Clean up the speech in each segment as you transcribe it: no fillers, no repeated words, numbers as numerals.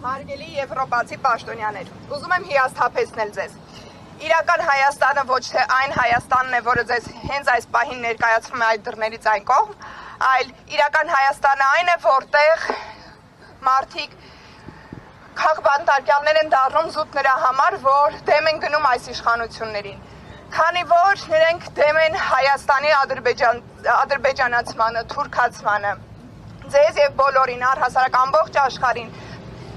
Հարգելի եվրոպացի պաշտոնյաներ, ուզում եմ հիասթափեցնել ձեզ։ Իրական Հայաստանը ոչ թե այն Հայաստանն է, որը ձեզ հենց այս պահին ներկայացվում է այդ դռներից այն կողմ, այլ իրական Հայաստանը այն է, որտեղ մարդիկ քաղբանտարկյալներ են դառնում զուտ նրա համար, որ դեմ են գնում այս իշխանություններին։ Քանի որ նրանք դեմ են Հայաստանի ադրբեջանացմանը, թուրքացմանը, ձեզ եւ բոլորին, առհասարակ ամբողջ աշխարհին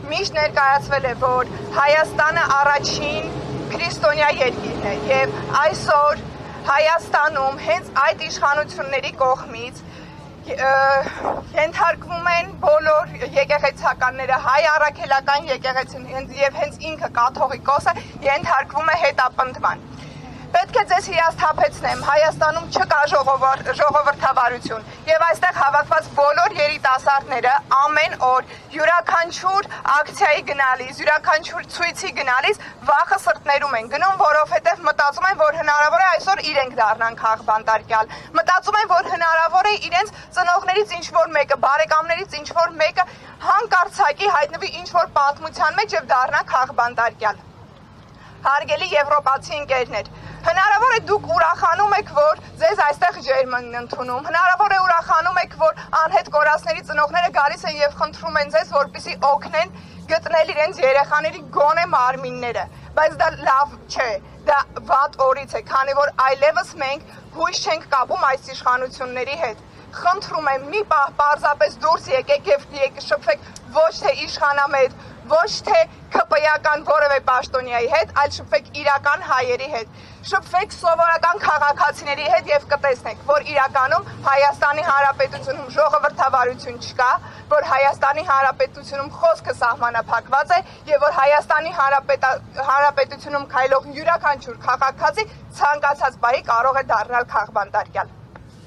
միշտ ներկայացվել է, որ Հայաստանը առաջին քրիստոնյա երկիրն է եւ այսօր Հայաստանում հենց այդ իշխանությունների կողմից ենթարկվում են բոլոր եկեղեցականները, հայ առաքելական եկեղեցին եւ հենց ինքը կաթողիկոսը ենթարկվում է հետապնդման։ Պետք է ձեզ հիասթափեցնեմ, Հայաստանում չկա ժողովրդավարություն եւ այստեղ հավաքված բոլոր երիտասարդները ամեն օր յուրաքանչյուր ակցիայի գնալիս, յուրաքանչյուր ցույցի գնալիս վախը սրտներում են գնում, որովհետեւ մտածում են, որ հնարավոր է այսօր իրենք դառնան քաղբանտարկյալ։ Մտածում են, որ հնարավոր է իրենց ծնողներից ինչ-որ մեկը, բարեկամներից ինչ-որ մեկը հանկարծակի հայտնվի ինչ-որ պատմության մեջ եւ դառնա քաղբանտարկյալ։ Հարգելի եվրոպացի ընկերներ, հնարավոր է դուք ուրախանում եք, որ ձեզ այստեղ ջերմ են ընդունում, հնարավոր է ուրախանում եք, որ անհետ կորածների ծնողները գալիս են եւ խնդրում են ձեզ, որպեսզի օգնեն գտնել իրենց երեխաների գոնե մարմինները, բայց դա լավ չէ, դա վատ օրից է, քանի որ այլևս մենք հույս չենք կապում այս իշխանությունների հետ։ Խնդրում եմ, մի պահ պարզապես դուրս եկեք եւ շփվեք ոչ թե իշխանամետ, ոչ թե ԿՊ-ական որևէ պաշտոնյայի հետ, այլ շփվեք իրական հայերի հետ, շփվեք սովորական քաղաքացիների հետ եւ կտեսնեք, որ իրականում Հայաստանի Հանրապետությունում ժողովրդավարություն չկա, որ Հայաստանի Հանրապետությունում խոսքը սահմանափակված է եւ որ Հայաստանի Հանրապետությունում քայլող յուրաքանչյուր քաղաքացի ցանկացած բայի կարող է դառնալ քաղբանտարկյալ։